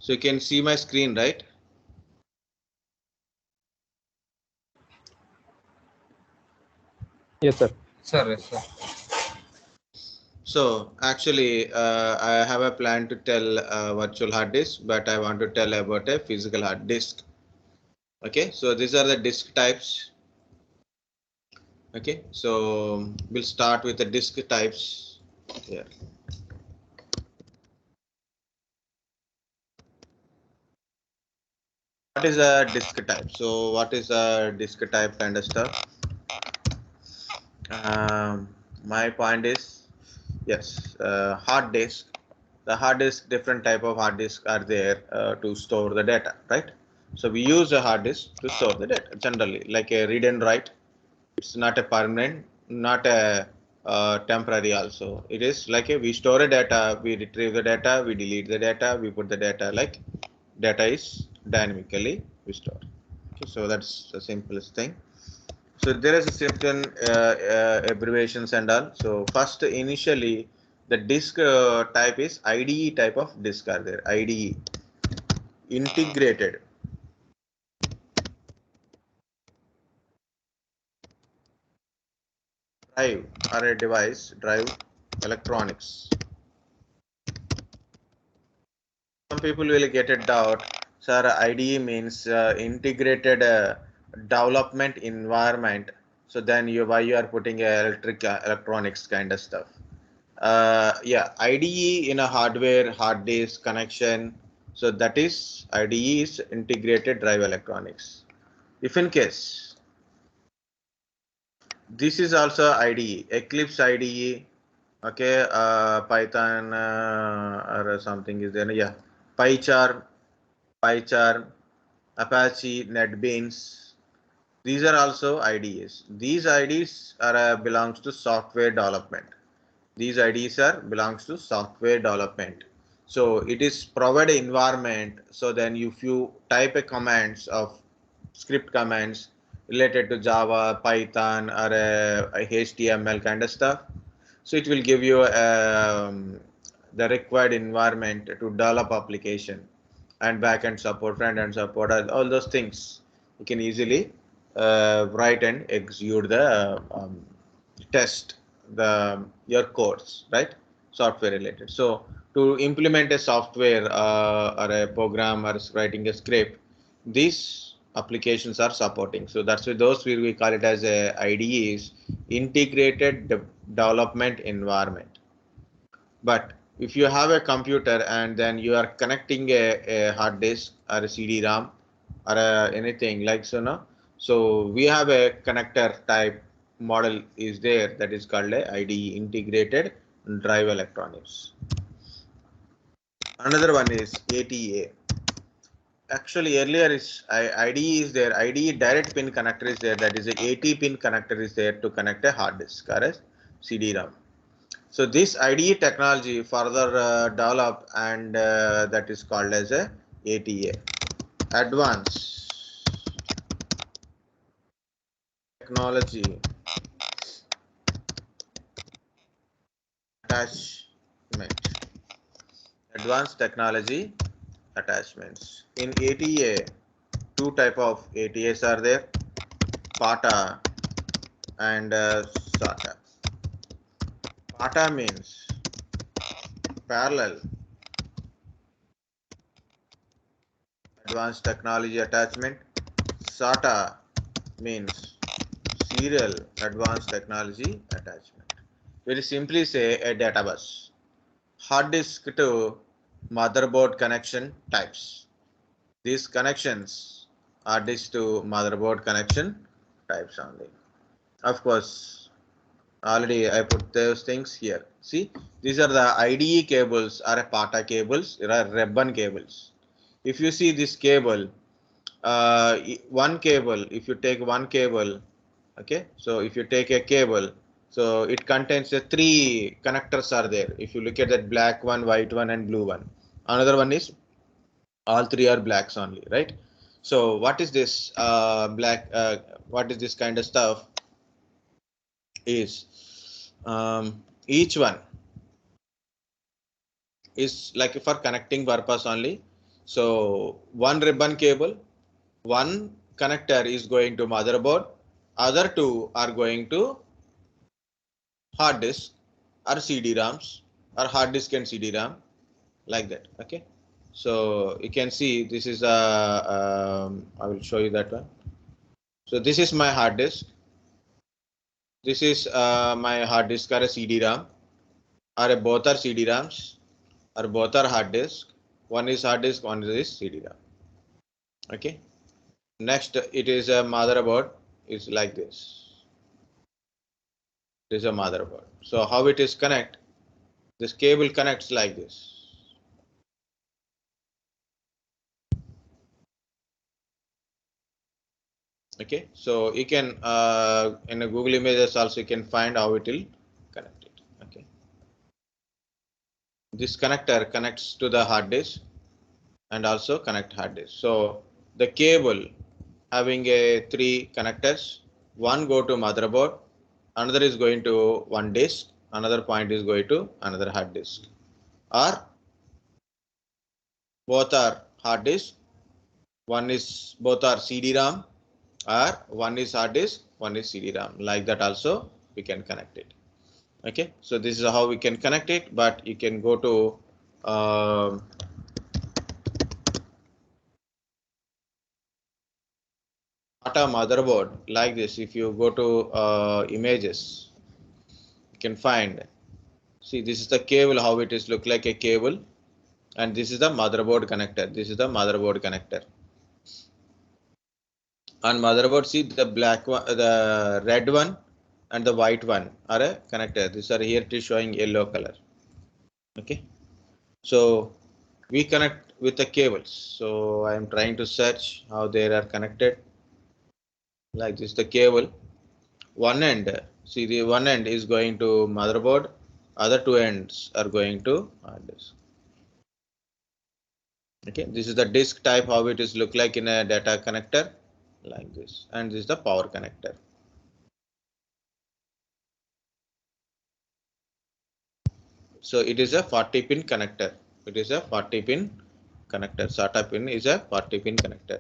So you can see my screen, right? Yes, sir. Sir, yes, sir. So actually, I have a plan to tell virtual hard disk, but I want to tell about a physical hard disk. Okay, so these are the disk types. Okay, so we'll start with the disk types here. What is a disk type? So what is a disk type kind of stuff? My point is, yes, hard disk. The hard disk, different type of hard disk are there to store the data, right? So we use a hard disk to store the data generally, like a read and write. It's not a permanent, not a temporary also. It is like a, we store a data, we retrieve the data, we delete the data, we put the data, like data is dynamically restored. Okay, so that's the simplest thing. So there is a certain abbreviations and all. So first, initially, the disk type is IDE type of disk are there. IDE, integrated. Drive or a device, drive electronics. Some people will get a doubt, sir. IDE means integrated development environment. So then why you are putting electronics kind of stuff. Yeah, IDE in a hard disk connection. So that is IDE is integrated drive electronics. If in case this is also IDE, Eclipse IDE, okay, Python or something is there. Yeah, PyCharm, Apache, NetBeans. These are also IDEs. These IDEs are belongs to software development. These IDs are belongs to software development. So it is provide environment. So then if you type a commands of script commands related to Java, Python, or a HTML kind of stuff, so it will give you the required environment to develop application and backend support, front end support, all those things. You can easily write and execute the test your codes, right? Software related. So to implement a software or a program or writing a script, these applications are supporting. So that's why those we call it as a IDEs, integrated development environment. But if you have a computer and then you are connecting a hard disk or a CD-ROM or anything like so, no? So we have a connector type model is there that is called a IDE, integrated drive electronics. Another one is ATA. Actually earlier is IDE is there, IDE direct pin connector is there, that is a AT pin connector is there to connect a hard disk or a CD-ROM. So this IDE technology further developed and that is called as a ATA, Advanced Technology Attachment. Advanced Technology Attachments. In ATA, two type of ATAs are there, PATA and SATA. PATA means parallel advanced technology attachment. SATA means serial advanced technology attachment. Very simply say a data bus. Hard disk to motherboard connection types. These connections are disk to motherboard connection types only. Of course, already I put those things here. See, these are the IDE cables or a PATA cables, there are ribbon cables. If you see this cable, one cable, if you take one cable, okay, so if you take a cable, so it contains three connectors are there. If you look at that black one, white one and blue one, another one is all three are blacks only, right? So what is this black, what is this kind of stuff is each one is like for connecting purpose only. So one ribbon cable, one connector is going to motherboard, other two are going to hard disk or CD-ROMs or hard disk and CD-ROM, like that. Okay. So you can see this is I will show you that one. So this is my hard disk. This is my hard disk or a CD-ROM, or both are CD-ROMs, or both are hard disk. One is hard disk, one is CD-ROM. Okay. Next, it is a motherboard. It's like this. It is a motherboard. So how it is connect? This cable connects like this. Okay. So you can in a Google Images also you can find how it will connect it. Okay. This connector connects to the hard disk and also connect hard disk. So the cable having a 3 connectors, one go to motherboard, another is going to one disk, another point is going to another hard disk, or both are hard disk, one is both are CD-ROM, or one is hard disk, one is CD-ROM. Like that also we can connect it. Okay, so this is how we can connect it, but you can go to SATA motherboard like this. If you go to images, you can find. See, this is the cable, how it is look like a cable, and this is the motherboard connector. This is the motherboard connector. On motherboard, see the black one, the red one, and the white one are a connector. These are here it is showing yellow color. Okay, so we connect with the cables. So I am trying to search how they are connected. Like this, the cable. One end, see the one end is going to motherboard. Other two ends are going to hard disk. Okay, this is the disk type, how it is look like in a data connector, like this, and this is the power connector. So it is a 40 pin connector. It is a 40 pin connector. SATA pin is a 40 pin connector.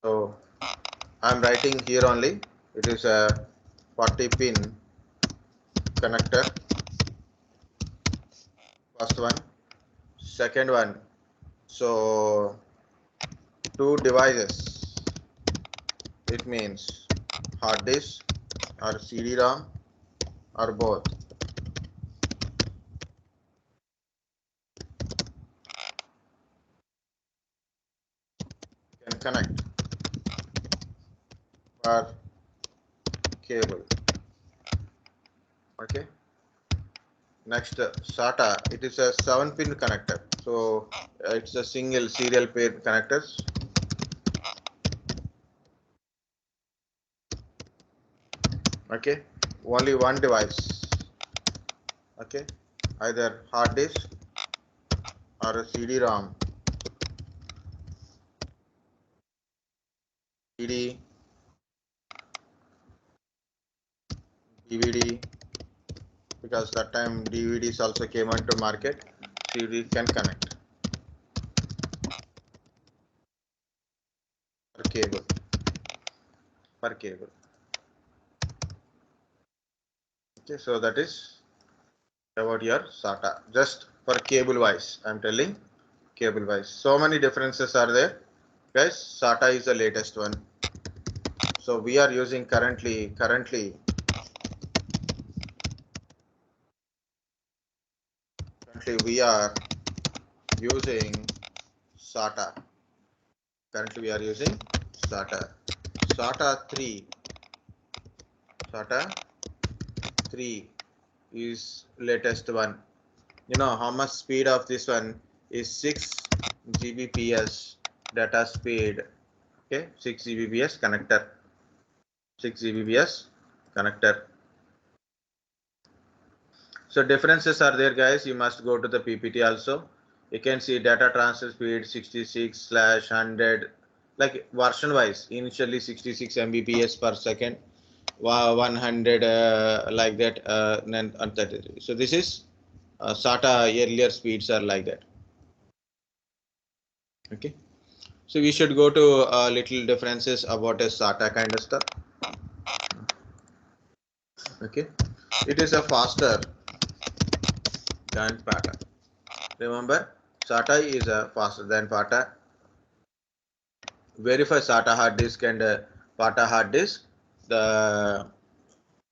So I'm writing here only. It is a 40 pin connector. First one, second one. So two devices. It means hard disk or CD-ROM or both. Can connect per cable. Okay. Next, SATA. It is a 7-pin connector. So it's a single serial pair connectors. Okay. Only one device. Okay. Either hard disk or a CD-ROM. CD, DVD. Because that time DVDs also came onto market. CD can connect per cable. Per cable. Okay, so that is about your SATA. Just for cable wise, I'm telling cable wise. So many differences are there. Guys, SATA is the latest one. So we are using currently we are using SATA. Currently we are using SATA. SATA 3. SATA 3 is latest one. You know how much speed of this one is 6 Gbps data speed. Okay, 6 Gbps connector. 6 Gbps connector. So differences are there, guys. You must go to the PPT also. You can see data transfer speed 66/100, like version wise. Initially 66 Mbps per second, 100 like that, and 33. So this is SATA earlier speeds are like that. Okay. So we should go to little differences about a SATA kind of stuff. Okay. It is a faster than PATA. Remember, SATA is faster than PATA. Verify SATA hard disk and PATA hard disk. The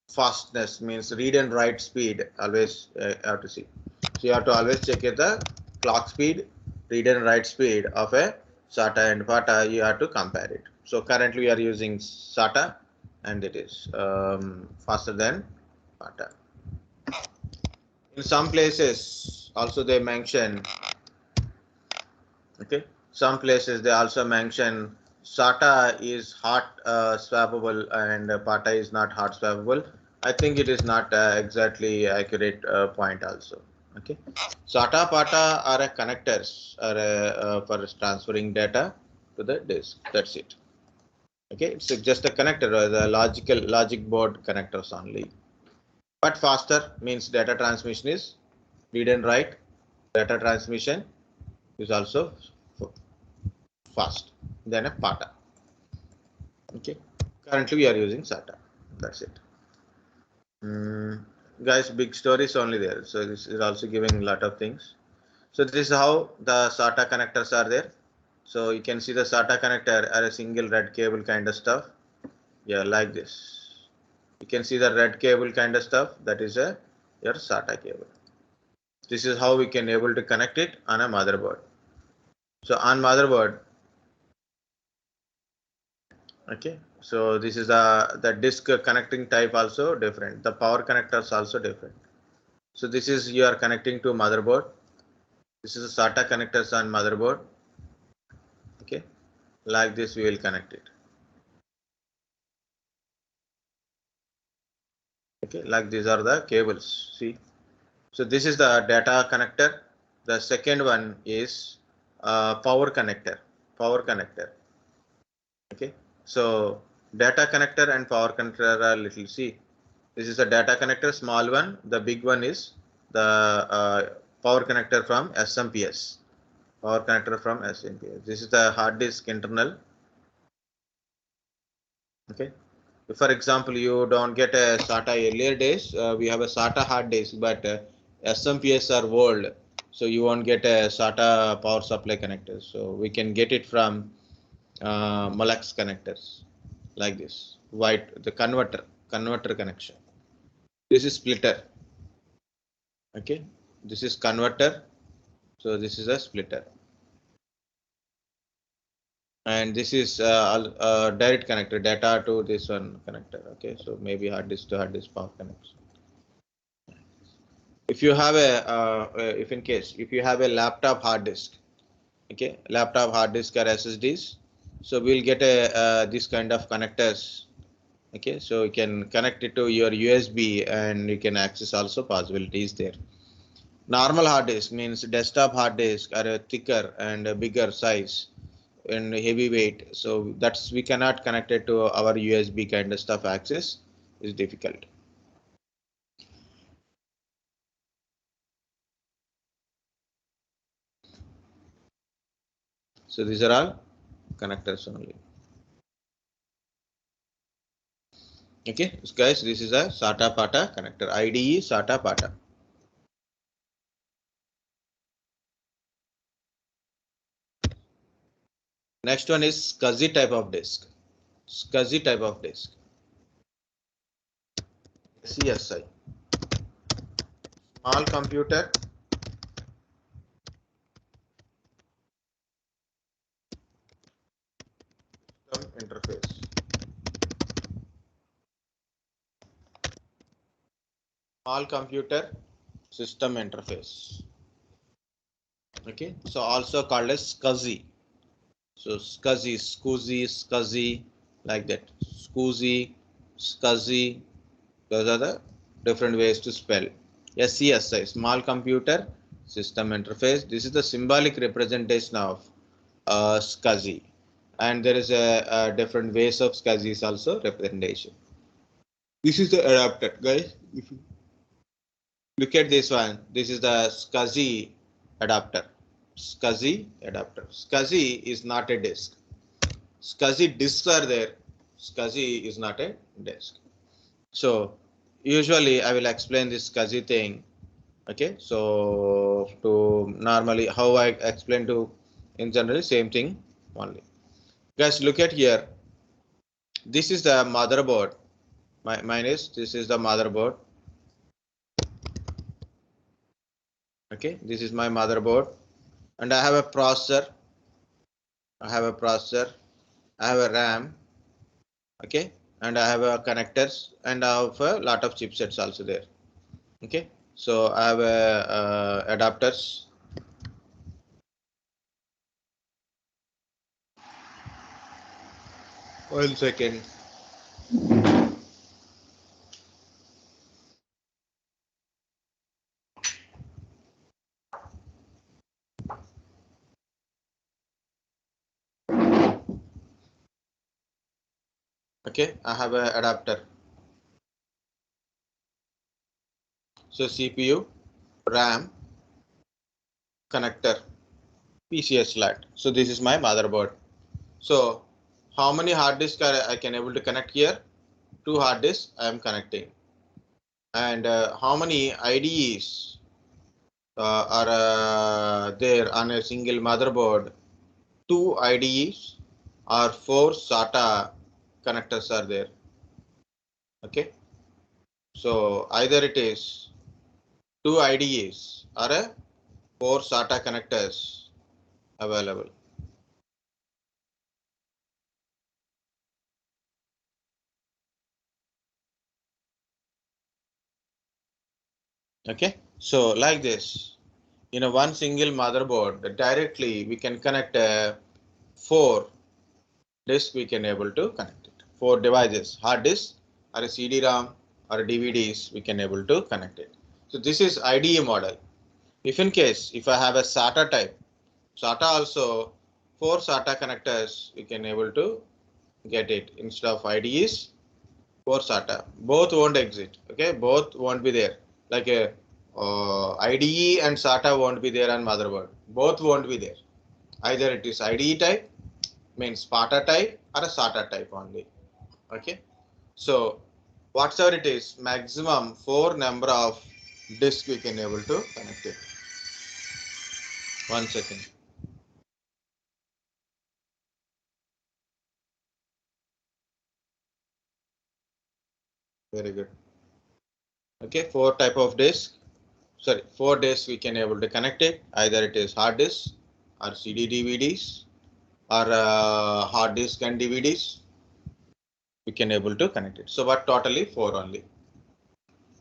fastness means read and write speed. Always have to see. So you have to always check the clock speed, read and write speed of a SATA and PATA. You have to compare it. So currently we are using SATA, and it is faster than PATA. In some places also they mention, okay, some places they also mention SATA is hot swappable and PATA is not hot swappable. I think it is not exactly accurate point also. Okay, SATA PATA are a connectors are for transferring data to the disk. That's it. Okay, it's just a connector or the logic board connectors only. But faster means data transmission is read and write. Data transmission is also fast than a PATA. Okay, currently we are using SATA. That's it. Guys, big stories only there. So this is also giving a lot of things. So this is how the SATA connectors are there. So you can see the SATA connector are a single red cable kind of stuff. Yeah, like this. You can see the red cable kind of stuff. That is your SATA cable. This is how we can able to connect it on a motherboard. So on motherboard, okay, so this is the disk connecting type also different. The power connectors also different. So this is you are connecting to motherboard. This is a SATA connectors on motherboard. Okay, like this we will connect it. Okay, like these are the cables. See, so this is the data connector. The second one is power connector. Power connector. Okay, so data connector and power connector are little. See, this is a data connector, small one. The big one is the power connector from SMPS. Power connector from SMPS. This is the hard disk internal. Okay. If, for example, you don't get a SATA earlier days, we have a SATA hard disk, but SMPS are old, so you won't get a SATA power supply connector. So we can get it from Molex connectors, like this. White, the converter connection. This is splitter. Okay, this is converter. So this is a splitter. And this is direct connector, data to this one connector. Okay, so maybe hard disk to hard disk power connection. If you have if you have a laptop hard disk, okay, laptop hard disk or SSDs, so we'll get a this kind of connectors. Okay, so you can connect it to your USB and you can access also possibilities there. Normal hard disk means desktop hard disk are a thicker and a bigger size and heavy weight, so that's we cannot connect it to our USB kind of stuff. Access is difficult. So these are all connectors only. Okay, so guys, this is a SATA PATA connector, IDE SATA PATA. Next one is SCSI type of disk. SCSI type of disk. SCSI. Small computer system interface. Small computer system interface. Okay, so also called as SCSI. So SCSI, like that. SCSI. Those are the different ways to spell. SCSI, small computer System interface. This is the symbolic representation of SCSI, and there is a different ways of SCSI also representation. This is the adapter, guys. If you look at this one, this is the SCSI adapter. SCSI adapter. SCSI is not a disk. SCSI disks are there. SCSI is not a disk. So usually I will explain this SCSI thing. Okay, so to normally how I explain to in general same thing only. Guys, look at here. This is the motherboard. Mine is this is the motherboard. Okay, this is my motherboard, and I have a processor. I have a RAM. Okay, and I have a connectors, and I have a lot of chipsets also there. Okay, so I have a adapters. One second. Okay, I have a adapter. So CPU, RAM, connector, PCS slot. So this is my motherboard. So how many hard disks I can able to connect here? 2 hard disks I am connecting. And how many IDEs are there on a single motherboard? 2 IDEs or 4 SATA connectors are there. Okay. So either it is 2 IDEs or a 4 SATA connectors available. Okay, so like this, in a one single motherboard, directly we can connect 4 disks. We can able to connect it. 4 devices, hard disk or a CD-ROM or a DVDs. We can able to connect it. So this is IDE model. If in case if I have a SATA type, SATA also 4 SATA connectors we can able to get it instead of IDEs. 4 SATA. Both won't exist. Okay, both won't be there. Like a IDE and SATA won't be there on motherboard. Both won't be there. Either it is IDE type, means SATA type, or a SATA type only. Okay. So whatever it is, maximum 4 number of disks we can able to connect it. 1 second. Very good. Okay, 4 type of disk. Sorry, 4 disks we can able to connect it. Either it is hard disk or CD DVDs or hard disk and DVDs. We can able to connect it. So but totally 4 only.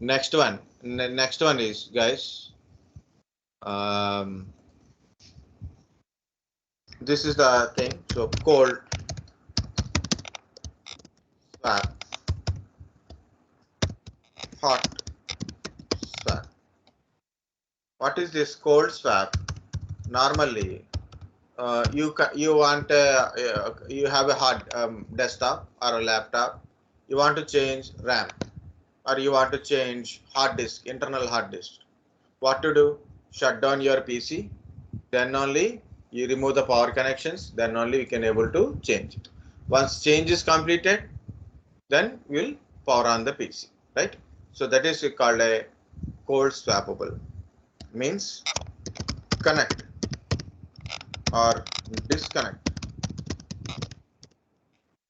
Next one is guys. This is the thing. So cold swap, hot swap. What is this cold swap? Normally, you want you have a hard desktop or a laptop. You want to change RAM or you want to change hard disk, internal hard disk. What to do? Shut down your PC. Then only you remove the power connections. Then only we can able to change it. Once change is completed, then we'll power on the PC, right? So that is called a cold swappable. Means connect or disconnect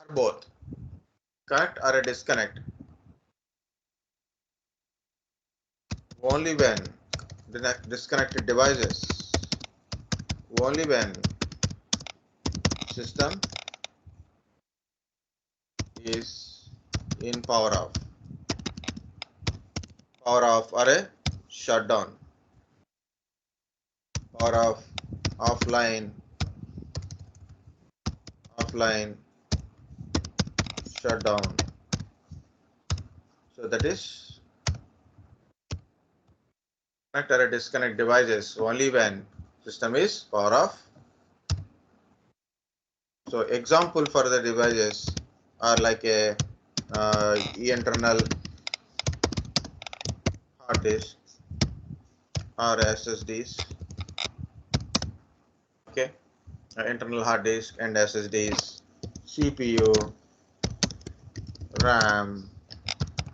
or both. Connect or a disconnect only when the disconnected devices, only when system is in power off or a shutdown, power off, offline, shutdown. So that is connect or disconnect devices only when system is power off. So example for the devices are like a internal hard disk or SSDs. Okay, internal hard disk and SSDs, CPU, RAM,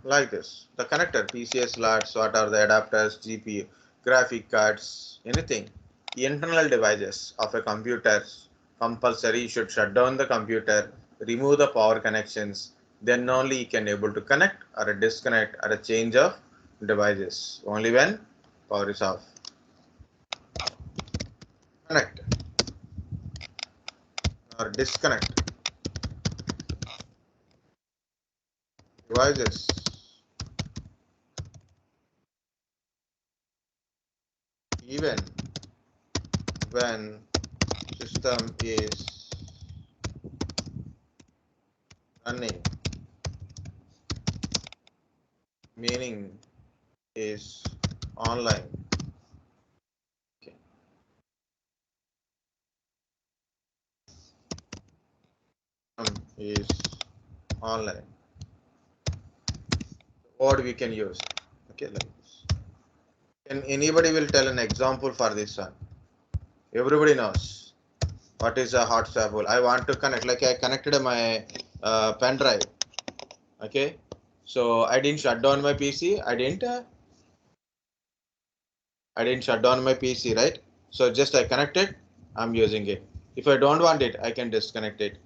like this. The connector, PCI slots, what are the adapters, GPU, graphic cards, anything. The internal devices of a computer compulsory should shut down the computer, remove the power connections, then only you can able to connect or disconnect or a change of devices. Only when power is off. Connect or disconnect devices even when system is running, meaning is online. Okay. Is online. What we can use. Okay, like this. And anybody will tell an example for this one. Everybody knows what is a hot swapable. I want to connect, like I connected my pen drive. Okay, so I didn't shut down my PC. I didn't shut down my PC, right? So just I connected. I'm using it. If I don't want it, I can disconnect it.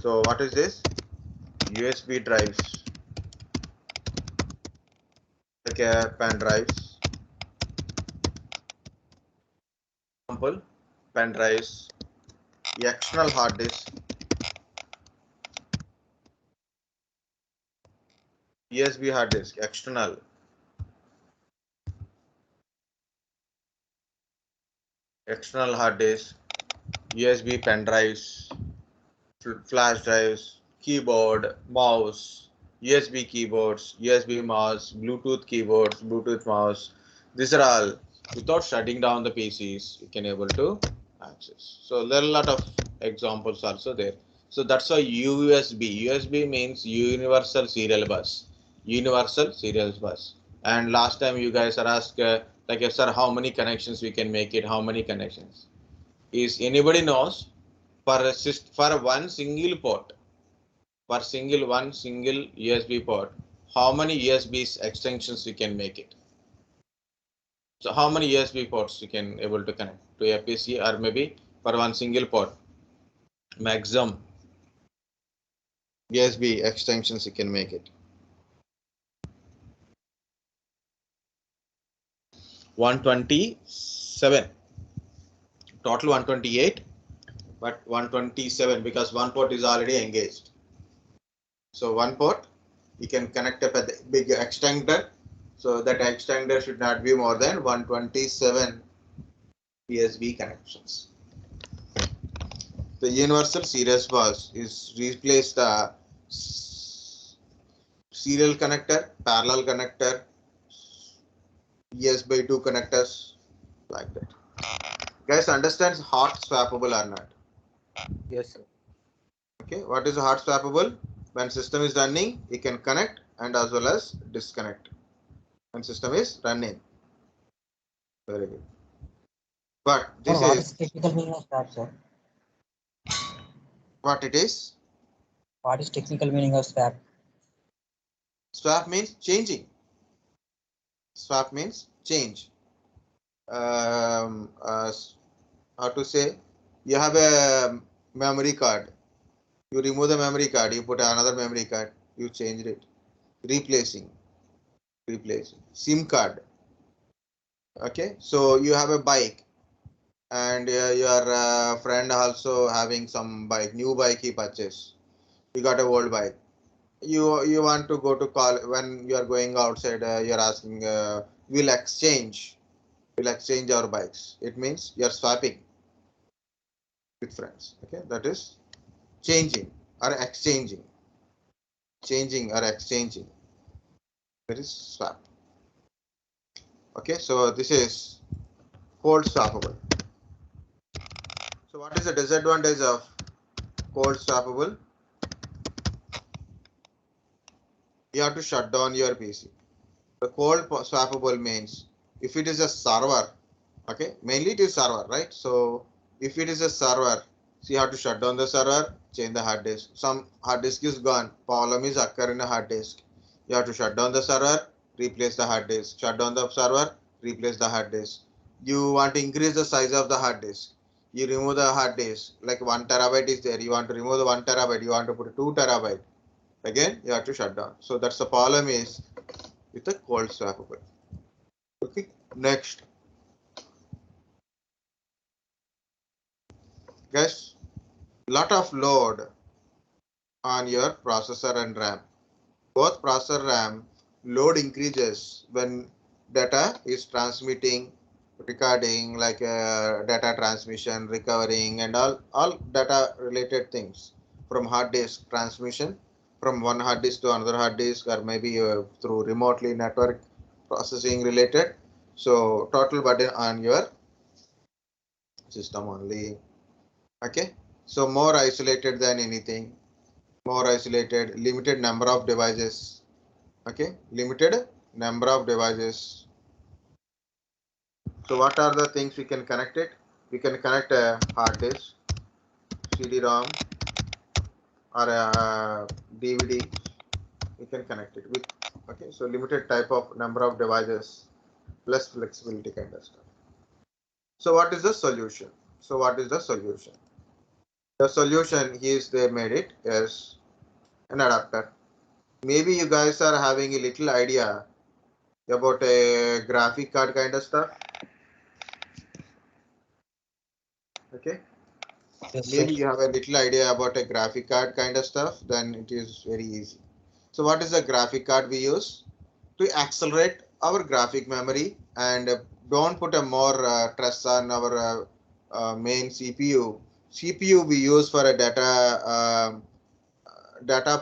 So what is this? USB drives, like pen drives. Example, pen drives, external hard disk, USB hard disk, external hard disk, USB pen drives, flash drives, keyboard, mouse, USB keyboards, USB mouse, Bluetooth keyboards, Bluetooth mouse. These are all without shutting down the PCs, you can able to access. So there are a lot of examples also there. So that's why USB. USB means universal serial bus. Universal serial bus. And last time you guys are asked like, sir, how many connections we can make it? How many connections? Is anybody knows? For one single port, one single USB port, how many USB extensions you can make it? So how many USB ports you can able to connect to a PC, or maybe for one single port, maximum USB extensions you can make it. 127, total 128, but 127 because one port is already engaged. So one port you can connect up a big extender. So that extender should not be more than 127 USB connections. The universal serial bus is replace the serial connector, parallel connector, ES/2 connectors, like that. Guys, understands hot swappable or not? Yes, sir. Okay, what is a hot swappable? When system is running, you can connect and as well as disconnect. When system is running. Very good. But this What is is technical meaning of swap, sir? what it is. What is technical meaning of swap? Swap means changing. Swap means change. How to say? You have a memory card. You remove the memory card. You put another memory card. You change it. Replacing. SIM card. Okay. So you have a bike, and your friend also having some bike. New bike he purchased. You got a old bike. You want to go to call when you are going outside. You're asking. We'll exchange. We'll exchange our bikes. It means you're swapping with friends. Okay. That is changing or exchanging. Changing or exchanging. That is swap. Okay, so this is cold swappable. So what is the disadvantage of cold swappable? You have to shut down your PC. The cold swappable means if it is a server, okay, mainly it is server, right? So if it is a server, so you have to shut down the server, change the hard disk. Some hard disk is gone, problem is occur in a hard disk. You have to shut down the server, replace the hard disk. Shut down the server, replace the hard disk. You want to increase the size of the hard disk. You remove the hard disk, like 1 terabyte is there. You want to remove the 1 terabyte, you want to put 2 terabyte. Again, you have to shut down. So that's the problem is with the cold swappable. Okay, next. Guys, lot of load on your processor and RAM. Both processor RAM load increases when data is transmitting, recording, like data transmission, recovering, and all data related things from hard disk transmission from one hard disk to another hard disk, or maybe through remotely network processing related. So total burden on your system only. Okay, so more isolated than anything, more isolated, limited number of devices. Okay, limited number of devices. So what are the things we can connect it? We can connect a hard disk, CD-ROM, or a DVD. We can connect it with. Okay, so limited type of number of devices, less flexibility kind of stuff. So what is the solution? So what is the solution? The solution is they made it as an adapter. Maybe you guys are having a little idea about a graphic card kind of stuff. Okay. Yes, sir. Maybe you have a little idea about a graphic card kind of stuff, then it is very easy. So what is the graphic card we use? To accelerate our graphic memory and don't put a more stress on our main CPU. CPU we use for a data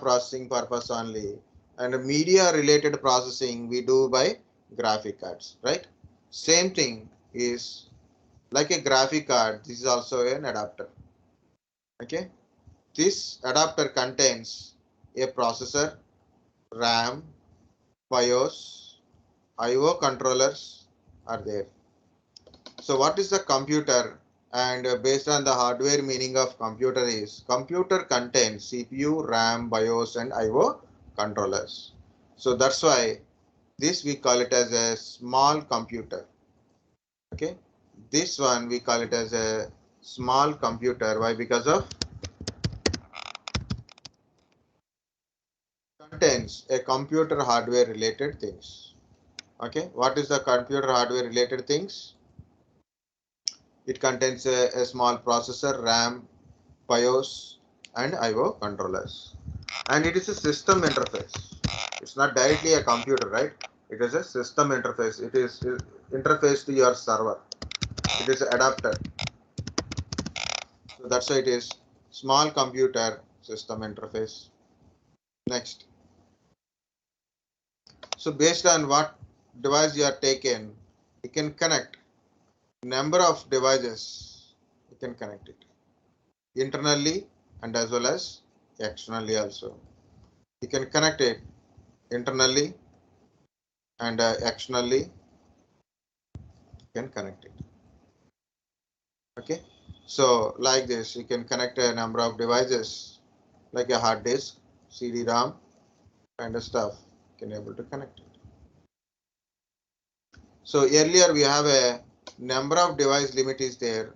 processing purpose only, and media related processing we do by graphic cards, right? Same thing is like a graphic card. This is also an adapter. Okay, this adapter contains a processor, RAM, BIOS, IO controllers are there. So what is the computer? And based on the hardware meaning of computer is computer contains CPU, RAM, BIOS and IO controllers. So that's why this we call it as a small computer. Okay, this one we call it as a small computer. Why? Because of contains a computer hardware related things. Okay, what is the computer hardware related things? It contains a small processor, RAM, BIOS and IO controllers. And it is a system interface. It's not directly a computer, right? It is a system interface. It is interface to your server. It is an adapter. So that's why it is small computer system interface. Next. So based on what device you are taken, you can connect number of devices. You can connect it internally and as well as externally also. You can connect it internally and externally. You can connect it. Okay. So like this, you can connect a number of devices like a hard disk, CD-ROM kind of stuff. You can able to connect it. So earlier we have a number of device limit is there,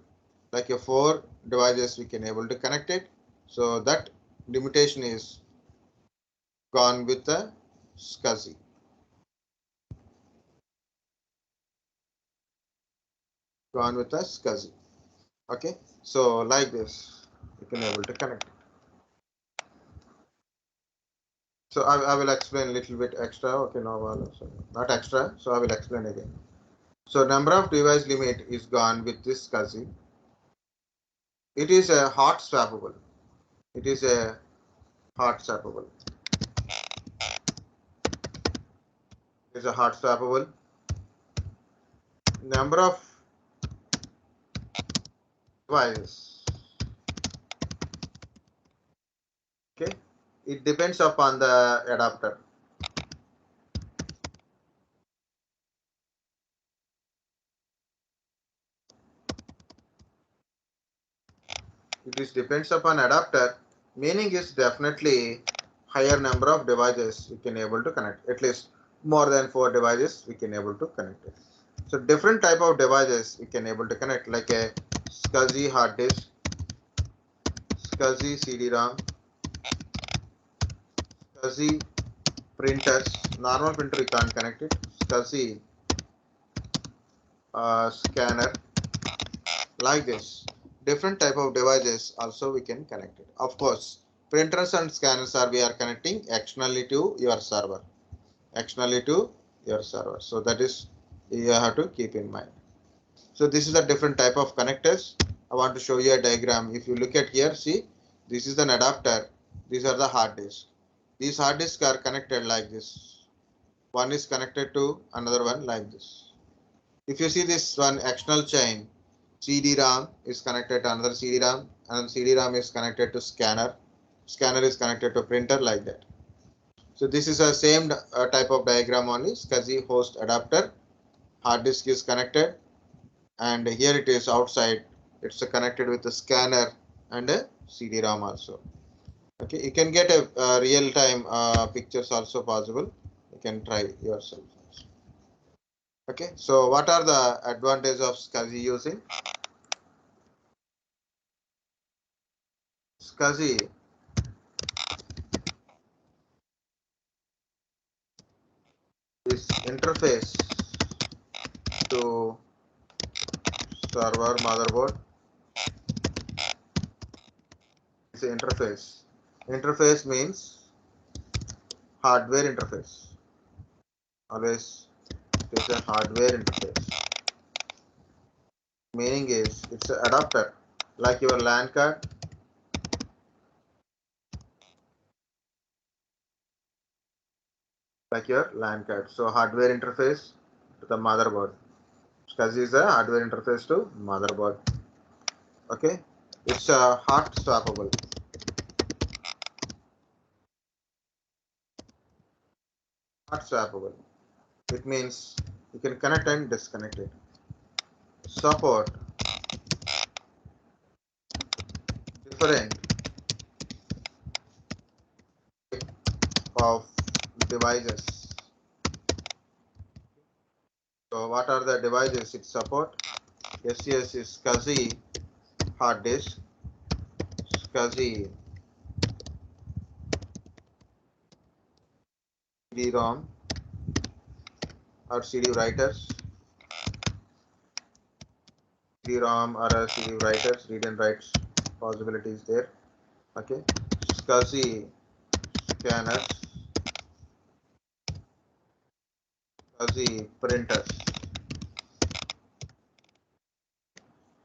like a 4 devices we can able to connect it. So that limitation is gone with the SCSI. Gone with the SCSI. Okay. So like this, you can able to connect it. So I will explain a little bit extra. Okay, no, so not extra. So I will explain again. So number of device limit is gone with this SCSI. It is a hot swappable. It is a hot swappable. It is a hot swappable. number of devices. Okay, it depends upon the adapter. It is depends upon adapter, meaning is definitely higher number of devices we can able to connect, at least more than 4 devices we can able to connect it. So different type of devices we can able to connect, like a SCSI hard disk, SCSI CD-ROM, SCSI printers. Normal printer we can't connect it. SCSI scanner, like this. Different type of devices also we can connect it. Of course, printers and scanners are we are connecting externally to your server. Externally to your server. So that is you have to keep in mind. So this is a different type of connectors. I want to show you a diagram. If you look at here, see, this is an adapter. These are the hard disks. These hard disks are connected like this. One is connected to another one like this. If you see this one external chain, CD-ROM is connected to another CD-ROM, and CD-ROM is connected to scanner. Scanner is connected to printer, like that. So this is a same type of diagram only. SCSI host adapter. Hard disk is connected, and here it is outside. It's connected with the scanner and a CD-ROM also. Okay, you can get a real-time pictures also possible. You can try yourself. Okay, so what are the advantages of SCSI using? SCSI is interface to server motherboard. It's an interface. Interface means hardware interface. Always it is a hardware interface. Meaning is it's an adapter, like your LAN card. Like your LAN card. So hardware interface to the motherboard. SCSI is a hardware interface to motherboard. Okay, it's a hot swappable. Hot swappable. It means you can connect and disconnect it. Support different of devices. So what are the devices it support? SCS is SCSI hard disk, SCSI CD-ROM or CD writers, CD-ROM or CD writers, read and write possibilities there. Okay, SCSI scanners, SCSI printers.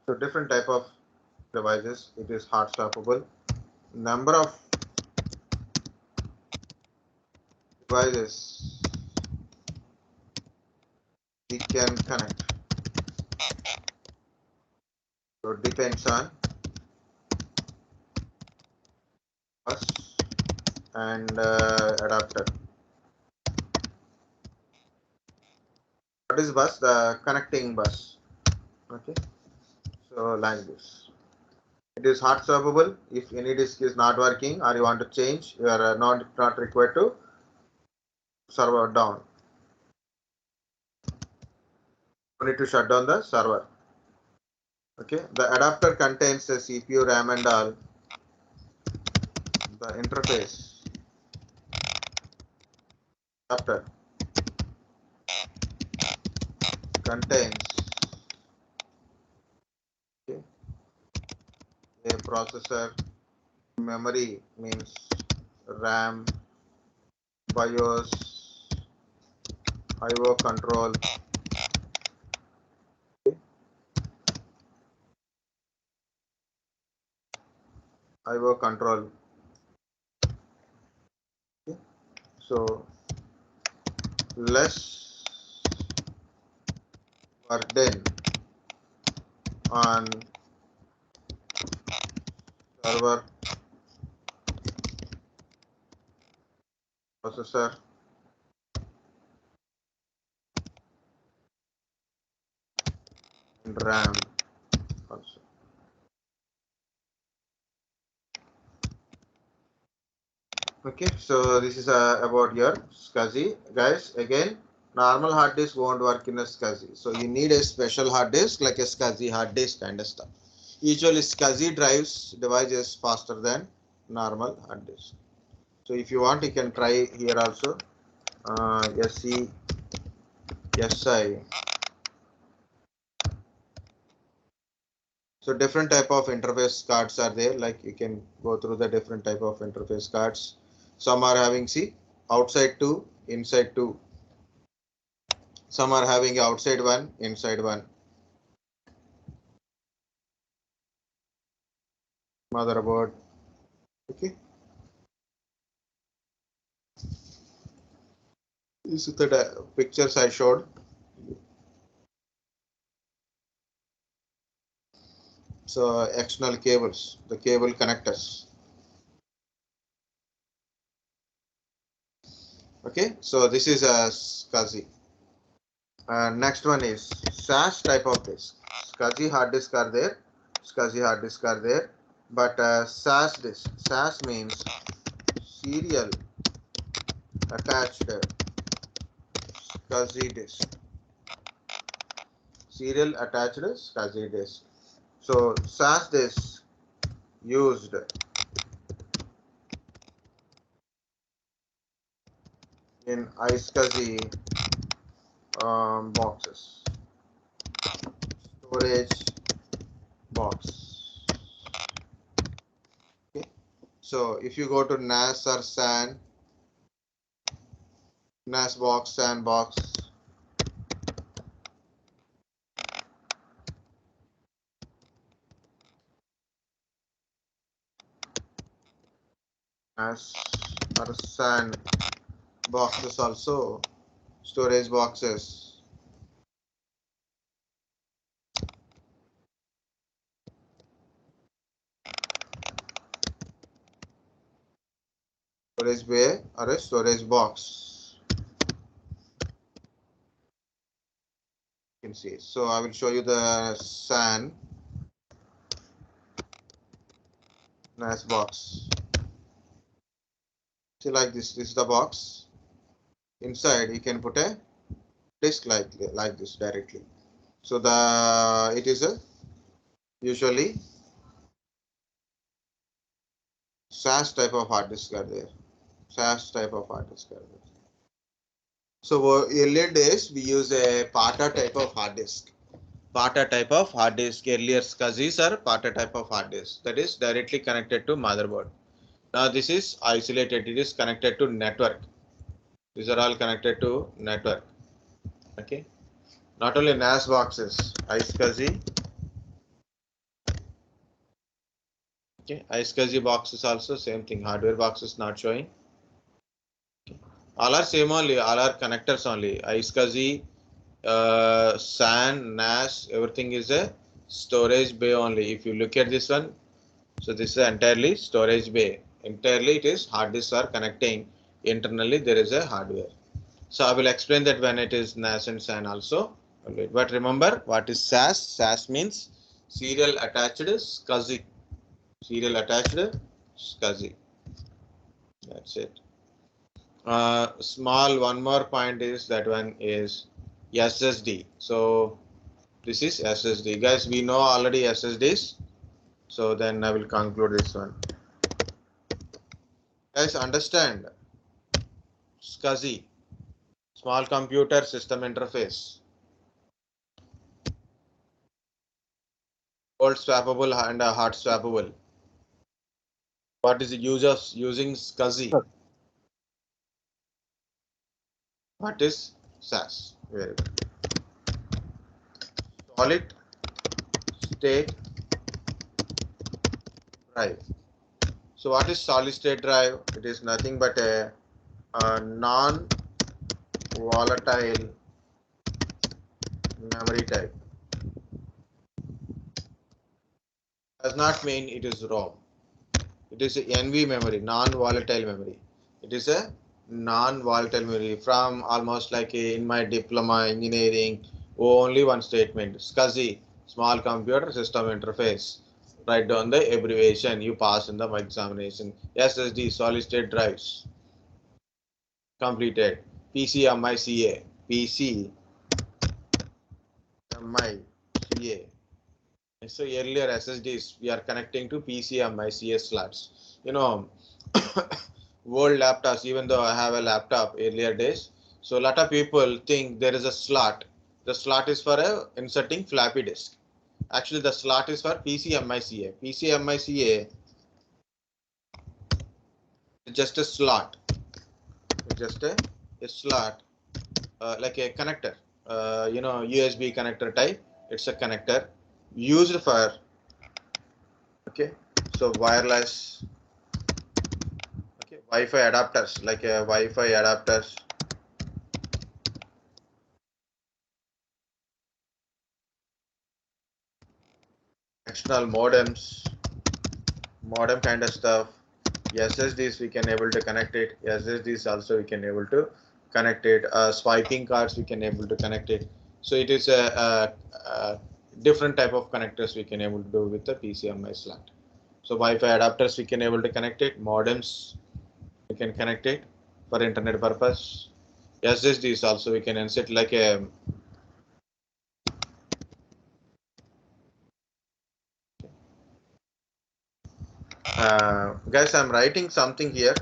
So different type of devices. It is hard swappable. Number of devices we can connect. So it depends on bus and adapter. What is bus? The connecting bus. Okay. So like this. It is hot swappable. If any disk is not working or you want to change, you are not required to server down. You need to shut down the server. Okay. The adapter contains the CPU, RAM, and all. The interface adapter contains, okay, a processor, memory means RAM, BIOS, IO control, okay, IO control. Okay. So less burden on server processor and RAM also. Okay, so this is about your SCSI. Guys, again, normal hard disk won't work in a SCSI. So you need a special hard disk like a SCSI hard disk kind of stuff. Usually SCSI drives devices faster than normal hard disk. So if you want, you can try here also. SCSI. So different type of interface cards are there. Like you can go through the different type of interface cards. Some are having outside two, inside two. Some are having outside one, inside one. Motherboard. Okay. This is the pictures I showed. So external cables, the cable connectors. Okay. So this is a SCSI. Next one is SAS type of disk. SCSI hard disk are there. SCSI hard disk are there. But SAS disk. SAS means serial attached SCSI disk. Serial attached SCSI disk. So SAS disk used in iSCSI boxes. Storage box. Okay. So if you go to NAS or SAN, NAS box, SAN box, NAS or SAN boxes also, storage boxes. Storage bay or a storage box. You can see. So I will show you the SAN NAS box. See, like this. This is the box. Inside you can put a disk like this directly. So it is a usually SAS type of hard disk are there. SAS type of hard disk are there. So earlier days we use a PATA type of hard disk. PATA type of hard disk. Earlier SCSIs are PATA type of hard disk, that is directly connected to motherboard. Now this is isolated. It is connected to network. These are all connected to network. Okay. Not only NAS boxes, iSCSI. Okay, iSCSI boxes also same thing. Hardware boxes not showing. Okay. All are same only. All are connectors only. iSCSI, SAN, NAS, everything is a storage bay only. If you look at this one, so this is entirely storage bay. Entirely it is hard disks are connecting. Internally there is a hardware. So I will explain that when it is NAS and SAN also. But remember what is SAS? SAS means serial attached SCSI. Serial attached SCSI. That's it. Small one more point is that one is SSD. So this is SSD. Guys, we know already SSDs. So then I will conclude this one. Guys, understand SCSI, small computer system interface, cold swappable and hot swappable. What is the use of using SCSI? What is SAS? Very good. Solid state drive. So what is solid state drive? It is nothing but a non-volatile memory type does not mean it is ROM. It is a NV memory, non-volatile memory. It is a non-volatile memory from almost like in my diploma engineering, only one statement, SCSI, small computer system interface. Write down the abbreviation you pass in the examination. SSD, solid state drives, completed. PCMICA, PCMICA. So earlier SSDs we are connecting to PCMICA slots. Old laptops, even though I have a laptop earlier days, so a lot of people think there is a slot. The slot is for inserting floppy disk. Actually, the slot is for PCMICA. PCMICA is just a slot. It's just a slot, like a connector. USB connector type. It's a connector used for, okay, so wireless, okay, Wi-Fi adapters, like a Wi-Fi adapters, external modems, modem kind of stuff. SSDs we can able to connect it. SSDs also we can able to connect it. Swiping cards we can able to connect it. So it is a different type of connectors we can able to do with the PCMI slot. So Wi-Fi adapters we can able to connect it. Modems we can connect it for internet purpose. SSDs also we can insert like a guys, I'm writing something here,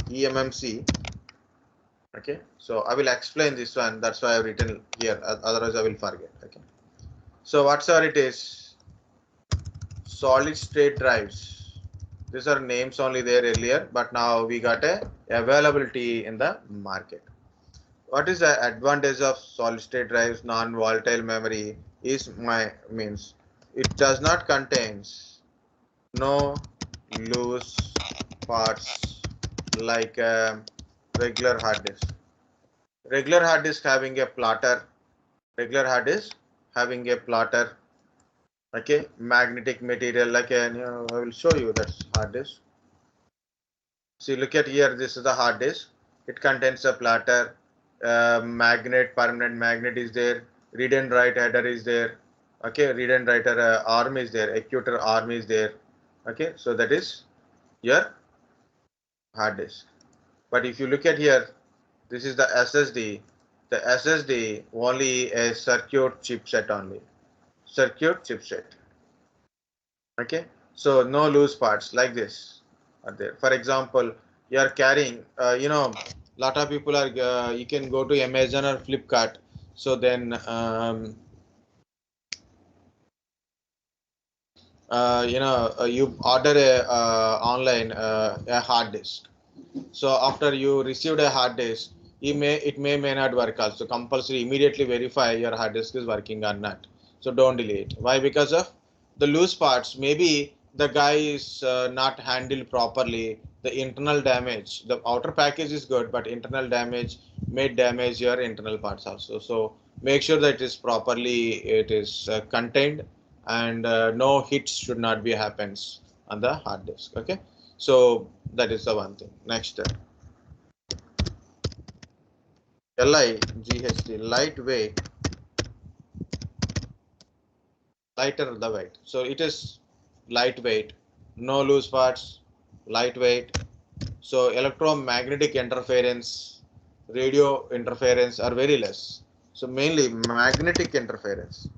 EMMC. Okay, so I will explain this one. That's why I've written here. Otherwise, I will forget. Okay, so whatever it is, solid state drives. These are names only there earlier, but now we got a availability in the market. What is the advantage of solid state drives? Non-volatile memory is means it does not contains no loose parts like regular hard disk. Regular hard disk having a plotter. Regular hard disk having a plotter. Okay, magnetic material like a, I will show you that's hard disk. See, look at here. This is the hard disk. It contains a plotter. Magnet, permanent magnet is there. Read and write header is there. Okay, read and write arm is there. Executor arm is there. Okay, so that is your hard disk. But if you look at here, this is the SSD. The SSD only a circuit chipset only. Circuit chipset. Okay, so no loose parts like this are there. For example, you are carrying, lot of people are, you can go to Amazon or Flipkart. So then, you order online a hard disk. So after you received a hard disk, it may not work also. Compulsory immediately verify your hard disk is working or not. So don't delay it. Why? Because of the loose parts. Maybe the guy is not handled properly. The internal damage. The outer package is good, but internal damage may damage your internal parts also. So make sure that it is contained, and no hits should not be happens on the hard disk. Okay. So that is the one thing. Next, LIGHT, lightweight, lighter the weight. So it is lightweight, no loose parts, lightweight. So electromagnetic interference, radio interference are very less. So mainly magnetic interference.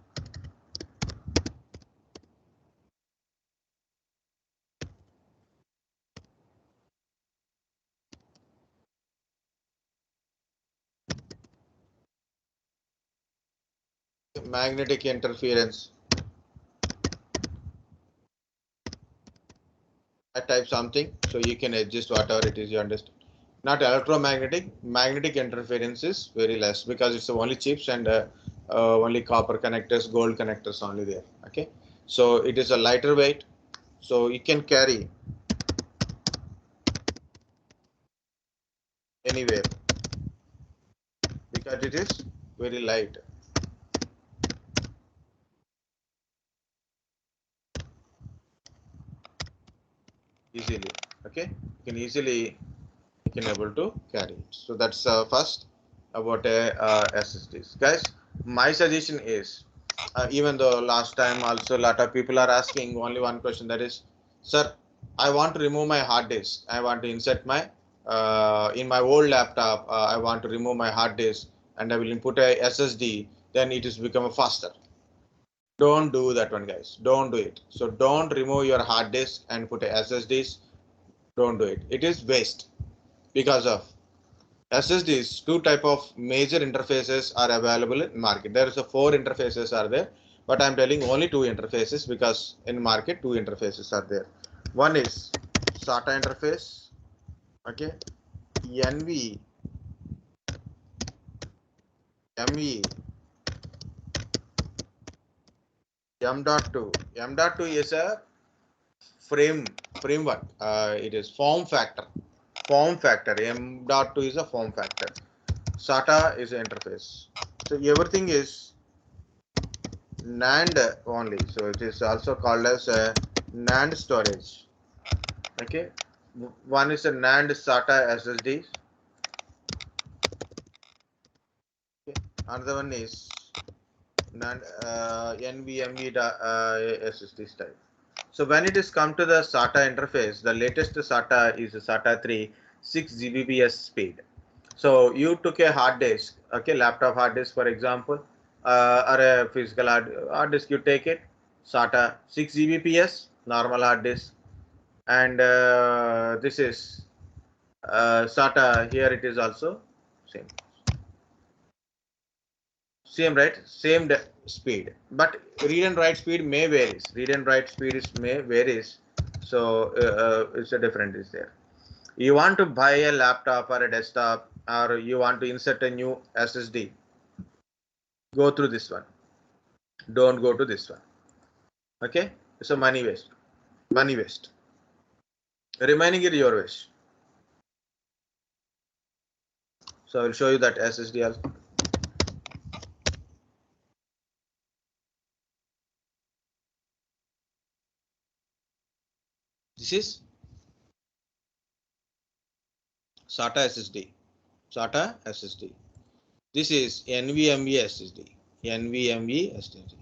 Magnetic interference. I type something so you can adjust whatever it is you understand. Not electromagnetic, magnetic interference is very less because it's only chips and only copper connectors, gold connectors only there. Okay, so it is a lighter weight, so you can carry anywhere because it is very light. easily. Okay, you can able to carry it. So that's first about SSDs, guys. My suggestion is, even though last time also a lot of people are asking only one question, that is, sir, I want to remove my hard disk. I want to insert my in my old laptop. I want to remove my hard disk and I will input a SSD. Then it is become faster. Don't do that one, guys. Don't do it. So don't remove your hard disk and put a SSDs. Don't do it. It is waste because of SSDs. Two type of major interfaces are available in market. There is a four interfaces are there, but I'm telling only two interfaces because in market two interfaces are there. One is SATA interface. Okay, NV, ME, M.2. M.2 is a framework. It is form factor. Form factor. M.2 is a form factor. SATA is an interface. So everything is NAND only. So it is also called as a NAND storage. Okay. One is a NAND SATA SSD. Okay. Another one is NAND NVMe SSD type. So when it is come to the SATA interface, the latest SATA is SATA 3, 6 Gbps speed. So you took a hard disk, okay, laptop hard disk for example, or a physical hard disk, you take it, SATA 6 Gbps, normal hard disk, and this is SATA, here it is also same. Same, right? Same speed, but read and write speed may varies. Read and write speed is may varies. So it's a different is there. You want to buy a laptop or a desktop, or you want to insert a new SSD, go through this one. Don't go to this one. Okay, it's a money waste. Money waste. Remaining it your wish. So I will show you that SSD also. This is SATA SSD. SATA SSD. This is NVMe SSD. NVMe SSD.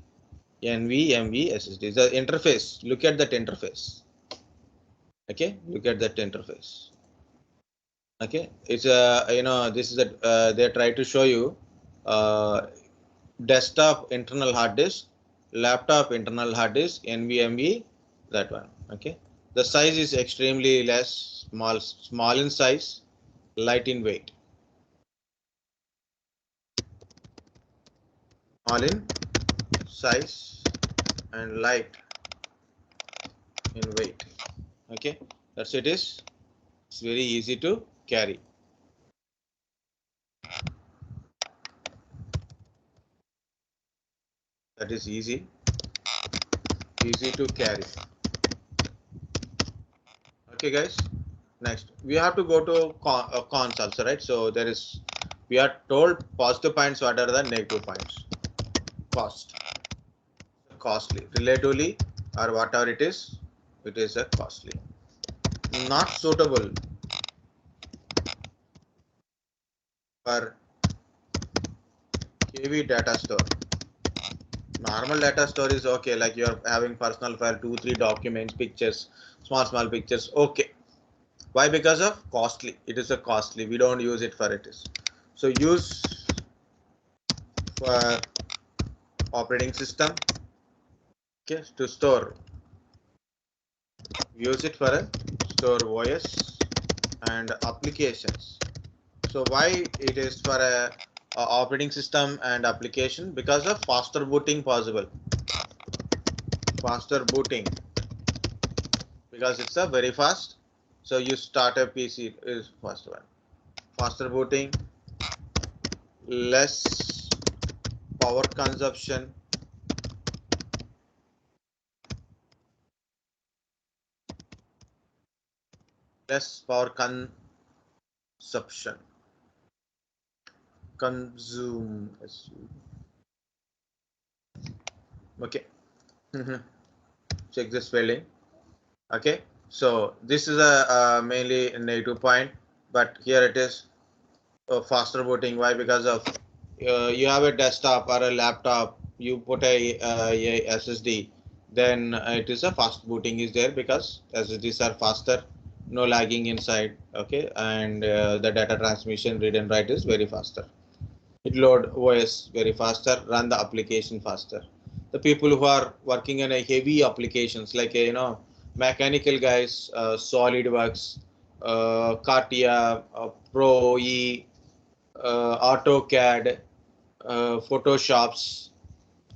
NVMe SSD. The interface. Look at that interface. Okay, look at that interface. Okay, it's a this is a they try to show you desktop internal hard disk, laptop internal hard disk, NVMe, that one. Okay, the size is extremely less, small in size, light in weight. Small in size and light in weight. Okay, that's it is. It's very easy to carry. That is easy to carry. Okay, guys. Next, we have to go to cons also, right? So there is, we are told positive points. What are the negative points? Cost, costly, relatively, or whatever it is a costly. Not suitable for heavy data store. Normal data store is okay, like you are having personal file, 2-3 documents, pictures, small pictures. Okay. Why? Because of costly. It is a costly. We don't use it for it is. So use for operating system. Okay, to store. Use it for a store OS and applications. So why it is for a operating system and application? Because of faster booting possible. Faster booting, because it's a very fast. So you start a PC is first one. Faster booting, less power consumption, less power consumption, consume. Okay. Check the spelling. Okay, So this is a mainly a negative point, but here it is faster booting. Why? Because of you have a desktop or a laptop, you put a SSD, then it is a fast booting is there because SSDs are faster, no lagging inside. Okay, and the data transmission read and write is very faster. It load OS very faster, run the application faster. The people who are working in a heavy applications like mechanical guys, SolidWorks, Katia, Pro E, AutoCAD, Photoshops,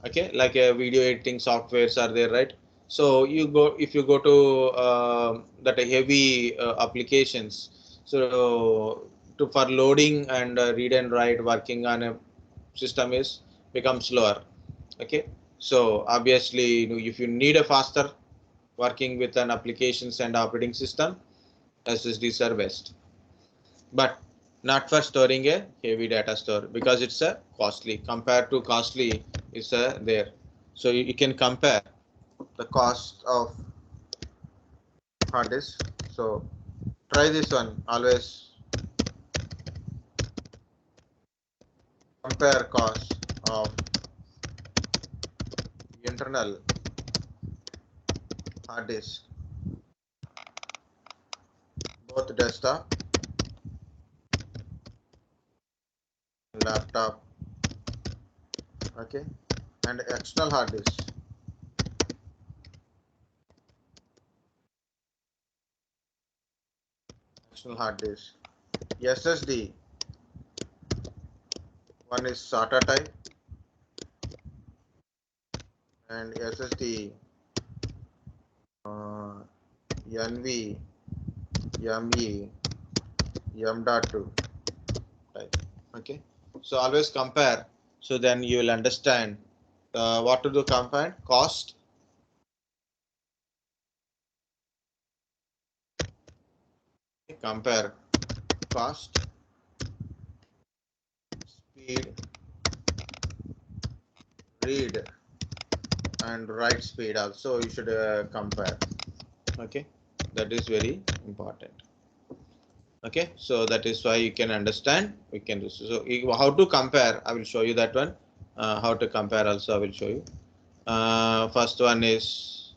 okay, like video editing softwares are there, right? So if you go to that heavy applications, so for loading and read and write working on a system is become slower. Okay, so obviously if you need a faster working with an applications and operating system, SSDs are best, but not for storing a heavy data store because it's a costly compared to costly is there. So you can compare the cost of hard disk. So try this one, always compare cost of internal hard disk, both desktop, laptop, okay, and external hard disk. External hard disk. SSD, one is SATA type and SSD NV, ME, M.2 type. Okay, so always compare. So then you will understand what to do. Compare cost, compare cost, speed, read and write speed also you should compare. Okay, that is very important. Okay, so that is why you can understand we can do so. How to compare, I will show you that one. How to compare also I will show you. First one is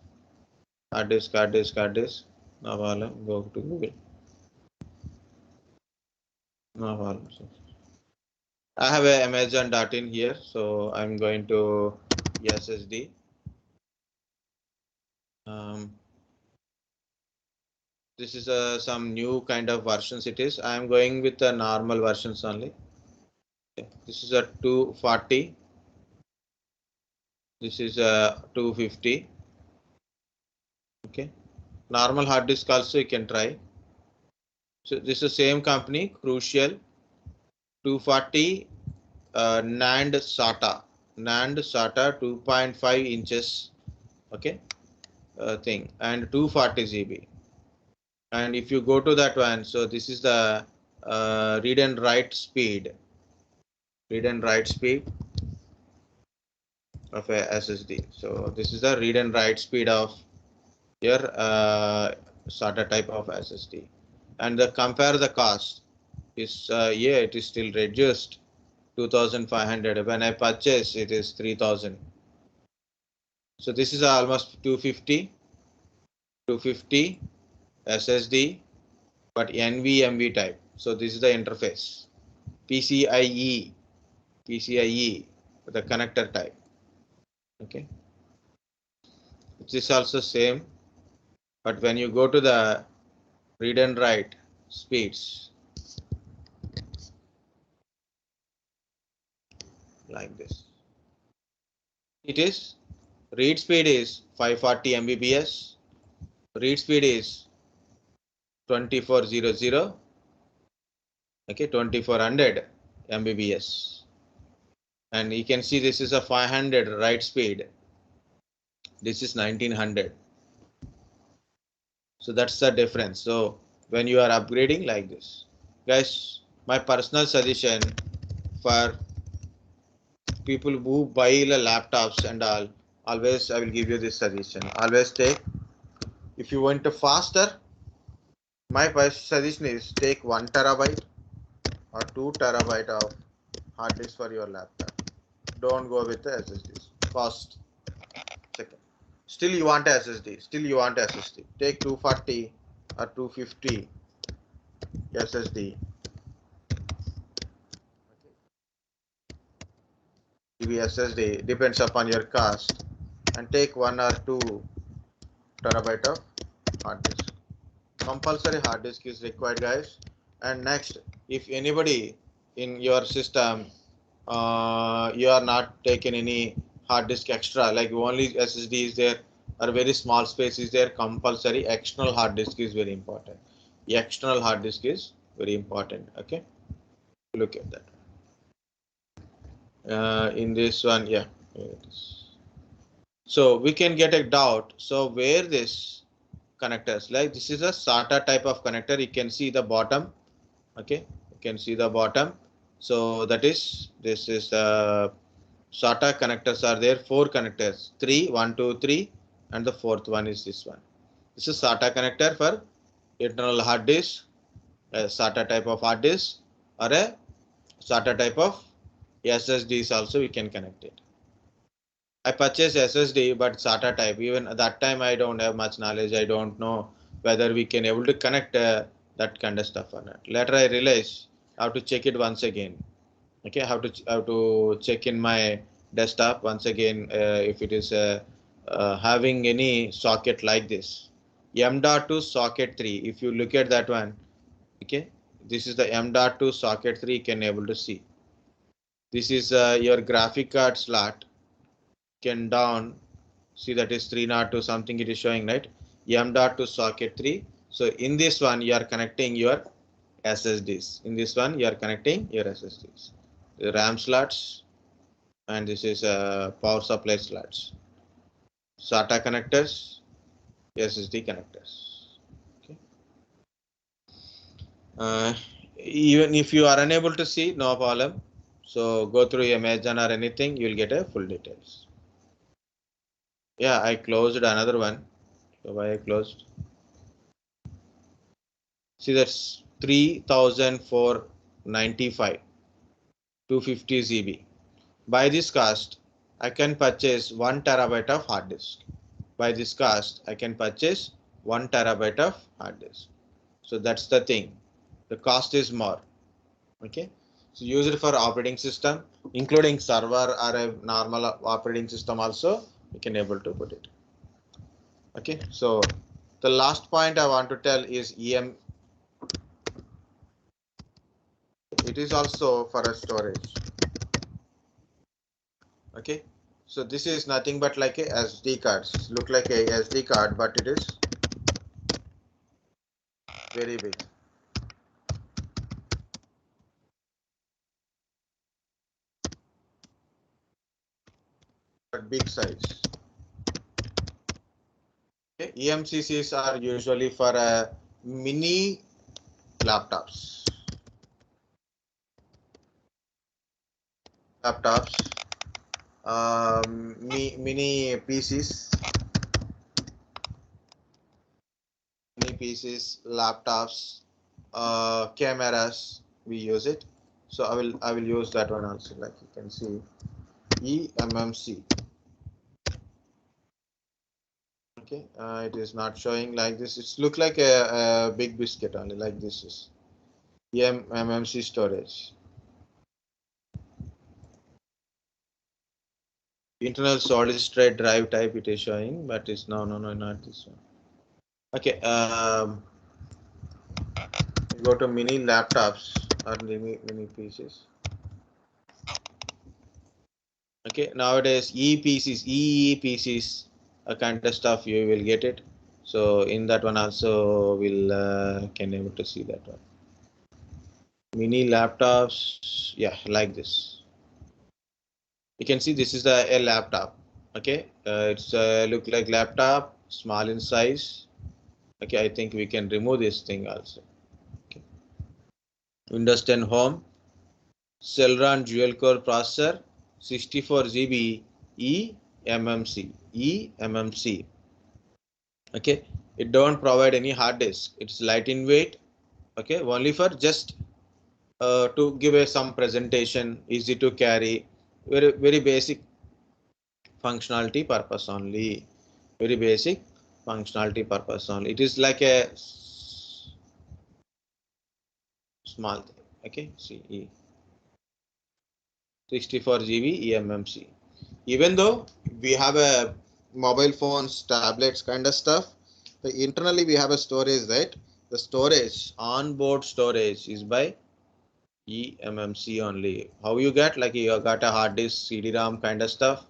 hard disk. Now I'll go to Google. Now I have a Amazon.in here, so I'm going to SSD. This is some new kind of versions it is. I am going with the normal versions only. This is a 240. This is a 250. Okay. Normal hard disk also you can try. So this is the same company, Crucial 240 NAND SATA 2.5 inches. Okay. Thing and 240 GB. And if you go to that one, so this is the read and write speed. Read and write speed of a SSD. So this is the read and write speed of your SATA type of SSD. And the compare the cost is yeah, it is still reduced 2,500. When I purchase, it is 3,000. So this is almost 250 SSD, but NVMe type. So this is the interface. PCIe, the connector type. Okay, it is also same, but when you go to the read and write speeds like this, it is read speed is 540 Mbps, read speed is 2400, okay, 2400 Mbps, and you can see this is a 500 write speed, this is 1900. So that's the difference. So when you are upgrading like this, guys, my personal suggestion for people who buy the laptops and all, always I will give you this suggestion. Always take If you want to faster, my suggestion is take 1 terabyte or 2 terabyte of hard disk for your laptop. Don't go with the SSDs. Cost. Second. Still you want SSD. Still you want SSD. Take 240 or 250 SSD. GB SSD depends upon your cost, and take 1 or 2 terabyte of hard disk. Compulsory hard disk is required, guys. And next, if anybody in your system you are not taking any hard disk extra, like only SSD is there or very small space is there, compulsory external hard disk is very important. The external hard disk is very important. Okay, look at that. In this one, yeah, here it is. So we can get a doubt. So where this connectors, like this is a SATA type of connector, you can see the bottom. Okay, you can see the bottom. So that is, this is SATA connectors are there, 4 connectors, 3, 1, 2, 3, and the fourth one is this one. This is SATA connector for internal hard disk, a SATA type of hard disk, or a SATA type of SSDs also we can connect it. I purchased SSD, but SATA type. Even at that time, I don't have much knowledge. I don't know whether we can able to connect that kind of stuff or not. Later, I realized how to check it once again. Okay, how to check in my desktop once again if it is having any socket like this. M.2 socket 3. If you look at that one, okay, this is the M.2 socket 3. You can able to see. This is your graphic card slot. Can down, see that is 302 something it is showing, right? M.2 socket 3. So in this one you are connecting your SSDs. In this one you are connecting your SSDs, the RAM slots, and this is power supply slots, SATA connectors, SSD connectors. Okay. Even if you are unable to see, no problem. So go through Amazon or anything, you will get a full details. Yeah, I closed another one. So why I closed? See, that's 3,495, 250 GB. By this cost, I can purchase 1 terabyte of hard disk. By this cost, I can purchase 1 terabyte of hard disk. So that's the thing. The cost is more. Okay. So use it for operating system, including server or a normal operating system also, you can able to put it. Okay. So the last point I want to tell is EM. It is also for a storage. Okay, so this is nothing but like a SD cards. Look like a SD card, but it is very big. But big size. Okay, EMCCs are usually for mini laptops. Mini PCs, laptops, cameras. We use it. So I will use that one also. Like you can see, eMMC. Okay, it is not showing like this. It's look like a big biscuit only, like this is eMMC storage. Internal solid state drive type it is showing, but it's no, not this one. Okay, go to mini laptops or mini PCs. Okay, nowadays EPCs, a kind of stuff you will get it. So in that one also we'll can able to see that one. Mini laptops, yeah, like this. You can see this is a laptop. Okay, it's look like laptop, small in size. Okay, I think we can remove this thing also. Okay. Windows 10 Home, Celeron dual core processor, 64 GB eMMC. Okay, It don't provide any hard disk. It's light in weight. Okay, only for just to give a some presentation, easy to carry, very basic functionality purpose only. Very basic functionality purpose only. It is like a small thing. Okay, see 64 GB eMMC. Even though we have a mobile phones, tablets kind of stuff, but internally we have a storage, right? The storage, onboard storage is by eMMC only. How you get? Like you got a hard disk, CD-ROM kind of stuff.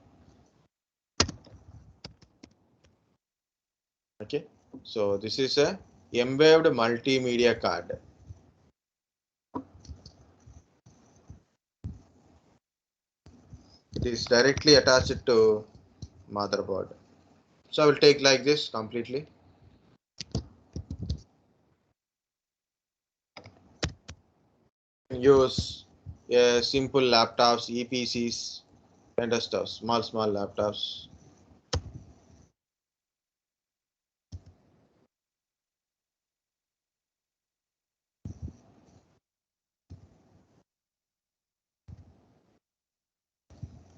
Okay, so this is a embedded multimedia card. It is directly attached to motherboard. So I will take like this completely. Use simple laptops, EPCs, kind of stuff, small laptops.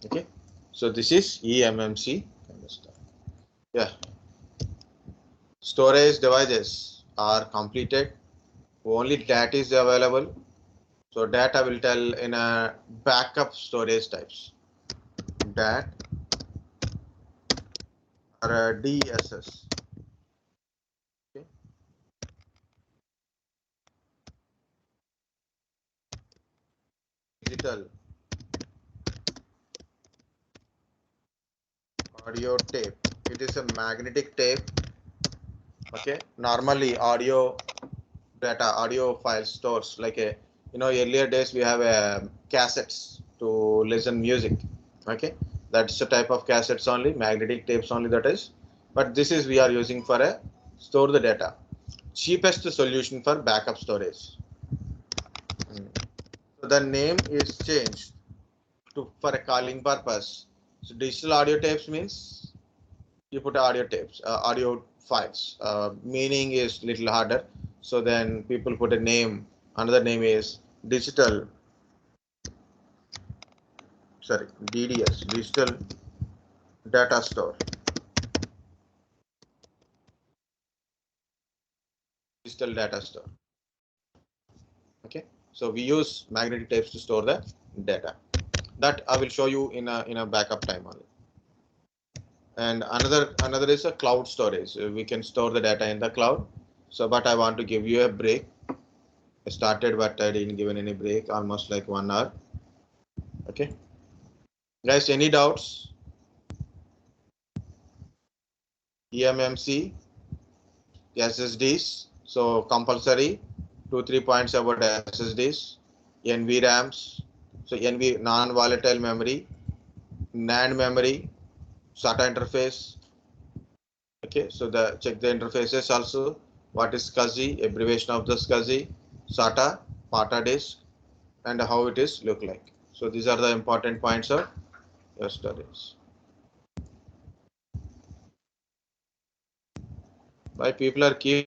Okay, so this is eMMC kind of stuff. Yeah, storage devices are completed. Only data is available. So data will tell in a backup storage types. DAT or a DSS. Okay. Digital audio tape. It is a magnetic tape. Okay. Normally audio data, audio file stores like a, earlier days we have cassettes to listen music. Okay. That's the type of cassettes only, magnetic tapes only that is. But this is we are using for a store the data. Cheapest solution for backup storage. So the name is changed to for a calling purpose. So digital audio tapes means you put audio tapes, audio files. Meaning is little harder. So then people put a name. Another name is digital. Sorry, DDS, digital data store. Digital data store. Okay. So we use magnetic tapes to store the data. That I will show you in a backup time only. And another is a cloud storage. We can store the data in the cloud. So but I want to give you a break. I started but I didn't give any break, almost like 1 hour. Okay, guys, any doubts? eMMC, SSDs, so compulsory 2-3 points about SSDs, NVRAMs, so NV non-volatile memory, NAND memory, SATA interface. Okay, so the check the interfaces also. What is SCSI, abbreviation of the SCSI, SATA, PATA disk, and how it is look like. So these are the important points of your studies. Why people are keep